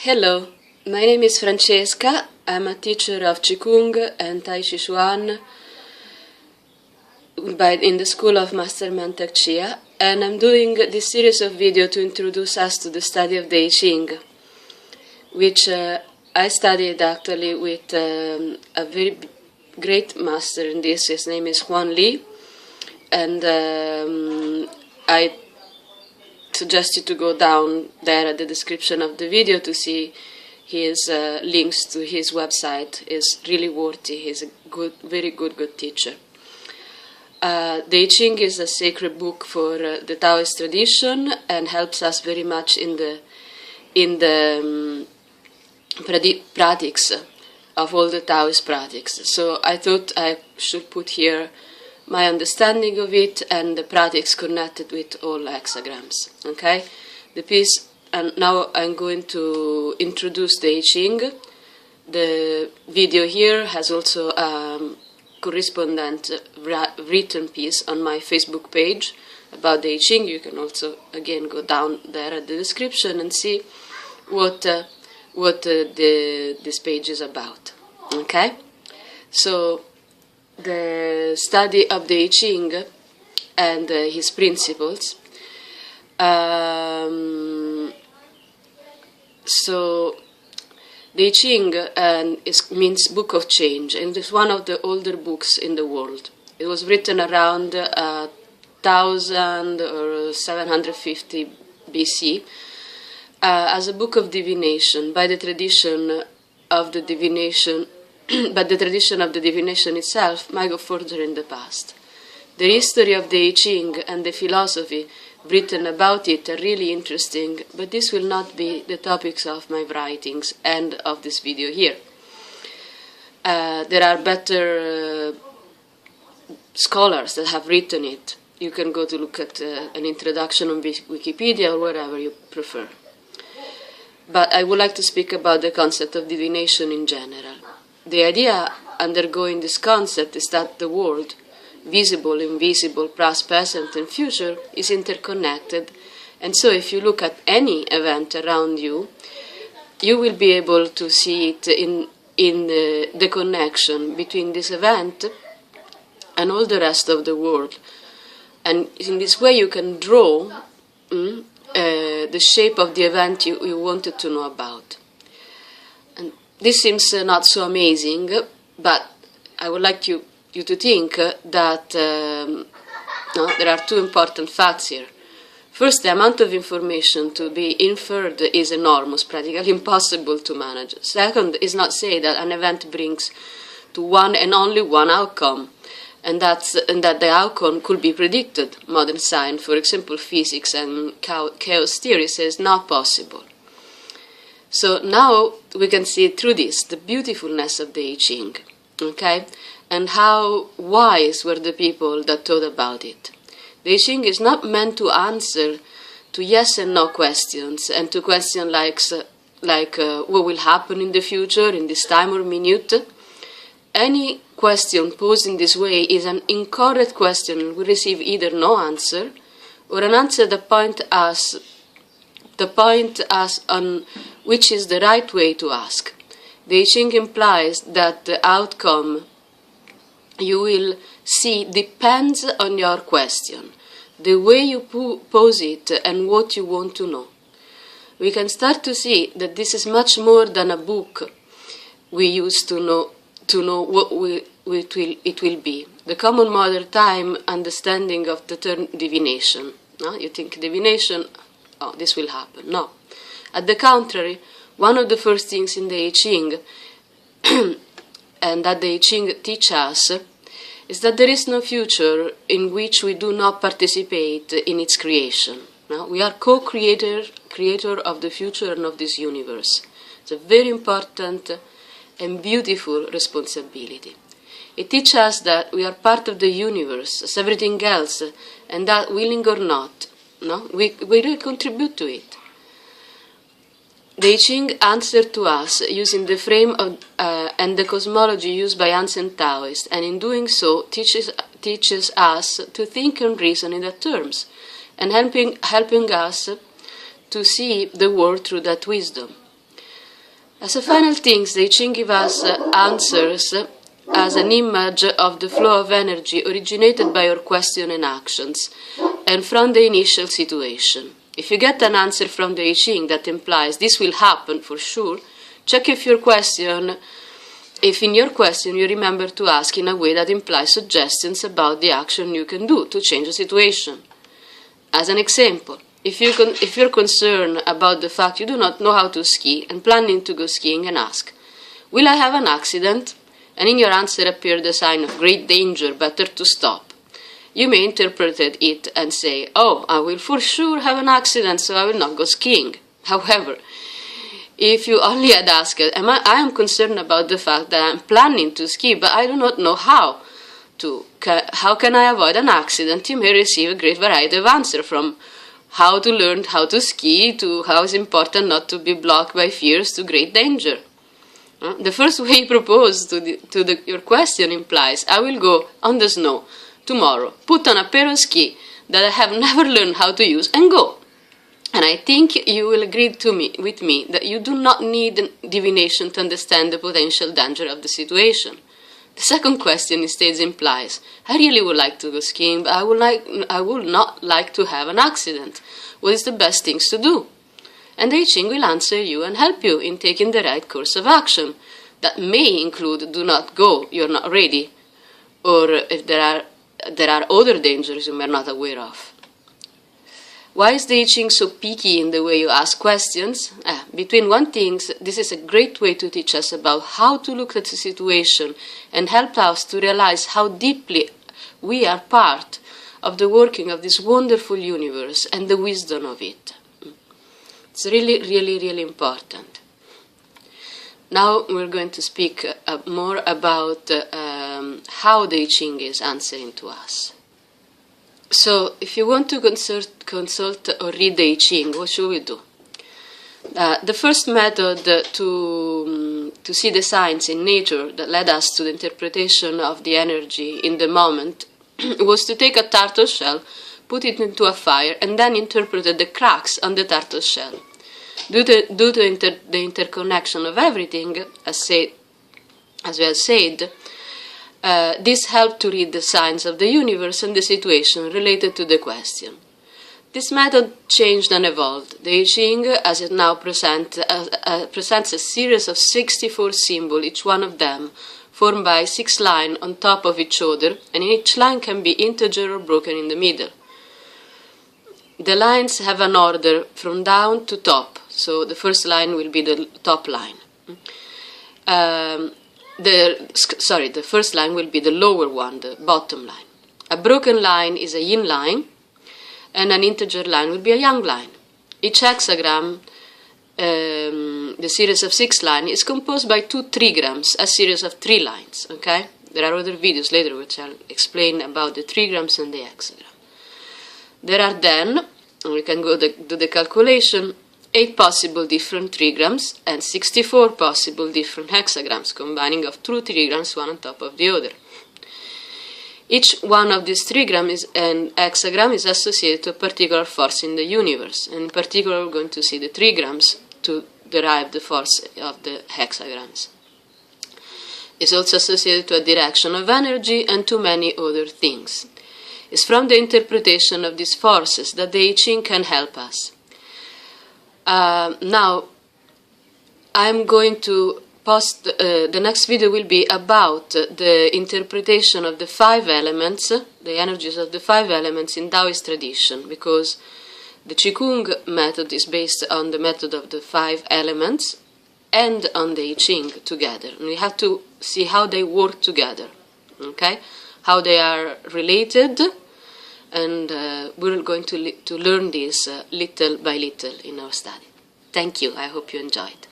Hello, my name is Francesca. I'm a teacher of Qigong and Tai Chi Chuan in the School of Master Mantak Chia, and I'm doing this series of videos to introduce us to the study of the I Ching, which I studied actually with a very great master in this. His name is Juan Li, and I suggest you to go down there at the description of the video to see his links to his website. Is really worthy. He's a very good teacher. The I Ching is a sacred book for the Taoist tradition and helps us very much in the practice of all the Taoist practices. So I thought I should put here my understanding of it and the practice connected with all hexagrams. Okay, the piece, and now I'm going to introduce the I Ching. The video here has also correspondent written piece on my Facebook page about the I Ching. You can also again go down there at the description and see what this page is about. Okay, so the study of the I Ching and his principles. So the I Ching means Book of Change, and it's one of the older books in the world. It was written around 1000 or 750 BC as a book of divination by the tradition of the divination. But the tradition of the divination itself might go further in the past. The history of the I Ching and the philosophy written about it are really interesting, but this will not be the topics of my writings and of this video here. There are better scholars that have written it. You can go to look at an introduction on Wikipedia or wherever you prefer. But I would like to speak about the concept of divination in general. The idea undergoing this concept is that the world, visible, invisible, past, present, and future, is interconnected. And so if you look at any event around you, you will be able to see it in the connection between this event and all the rest of the world. And in this way you can draw the shape of the event you wanted to know about. This seems not so amazing, but I would like you to think that there are two important facts here. First, the amount of information to be inferred is enormous, practically impossible to manage. Second, is not say that an event brings to one and only one outcome, and that the outcome could be predicted. Modern science, for example, physics and chaos theory, says not possible. So now we can see through this the beautifulness of the I Ching, okay, and how wise were the people that thought about it. The I Ching is not meant to answer to yes and no questions, and to questions like what will happen in the future, in this time or minute. Any question posed in this way is an incorrect question and will receive either no answer or an answer that point us on which is the right way to ask. The I Ching implies that the outcome you will see depends on your question, the way you pose it and what you want to know. We can start to see that this is much more than a book we use to know what it will be. The common modern time understanding of the term divination. No? You think divination, oh, this will happen. No. At the contrary, one of the first things in the I Ching, and that the I Ching teaches us, is that there is no future in which we do not participate in its creation. No? We are creator of the future and of this universe. It's a very important and beautiful responsibility. It teaches us that we are part of the universe, as everything else, and that, willing or not, no, we really contribute to it. The I Ching answered to us using the frame of, and the cosmology used by ancient Taoists, and in doing so teaches us to think and reason in that terms, and helping us to see the world through that wisdom. As a final thing, the I Ching gives us answers as an image of the flow of energy originated by your question and actions, and from the initial situation. If you get an answer from the I Ching that implies this will happen for sure, check if in your question you remember to ask in a way that implies suggestions about the action you can do to change the situation. As an example, if you're concerned about the fact you do not know how to ski and planning to go skiing and ask, will I have an accident? And in your answer appear the sign of great danger, better to stop. You may interpret it and say, oh, I will for sure have an accident, so I will not go skiing. However, if you only had asked, I am concerned about the fact that I am planning to ski, but I do not know how can I avoid an accident, you may receive a great variety of answers, from how to learn how to ski to how it's important not to be blocked by fears to great danger. The first way you propose your question implies, I will go on the snow tomorrow, put on a pair of skis that I have never learned how to use, and go. And I think you will agree with me that you do not need divination to understand the potential danger of the situation. The second question instead implies, I really would like to go skiing, but I would not like to have an accident. What is the best things to do? And the I Ching will answer you and help you in taking the right course of action. That may include do not go, you're not ready, or if there are other dangers you are not aware of. Why is the I Ching so picky in the way you ask questions? Between one thing, this is a great way to teach us about how to look at the situation and help us to realize how deeply we are part of the working of this wonderful universe and the wisdom of it. It's really, really, really important. Now we're going to speak more about how the I Ching is answering to us. So, if you want to consult or read the I Ching, what should we do? The first method to see the signs in nature that led us to the interpretation of the energy in the moment was to take a turtle shell, put it into a fire, and then interpreted the cracks on the turtle shell. Due to the interconnection of everything, as we have said, this helped to read the signs of the universe and the situation related to the question. This method changed and evolved. The I Ching, as it now presents a series of 64 symbols, each one of them formed by 6 lines on top of each other, and each line can be integer or broken in the middle. The lines have an order from down to top, so the first line will be the top line. The first line will be the lower one, the bottom line. A broken line is a yin line, and an integer line will be a yang line. Each hexagram, the series of 6 lines, is composed by 2 trigrams, a series of 3 lines. Okay? There are other videos later which I'll explain about the trigrams and the hexagram. There are then, we can go do the calculation, 8 possible different trigrams and 64 possible different hexagrams, combining of 2 trigrams one on top of the other. Each one of these trigrams and hexagram is associated to a particular force in the universe, and in particular we're going to see the trigrams to derive the force of the hexagrams. It's also associated to a direction of energy and to many other things. It's from the interpretation of these forces that the I Ching can help us. Now, I'm going to post, the next video will be about the interpretation of the 5 elements, the energies of the 5 elements in Taoist tradition, because the Qigong method is based on the method of the 5 elements and on the I Ching together. And we have to see how they work together, okay? How they are related, and we're going to learn this little by little in our study. Thank you. I hope you enjoyed.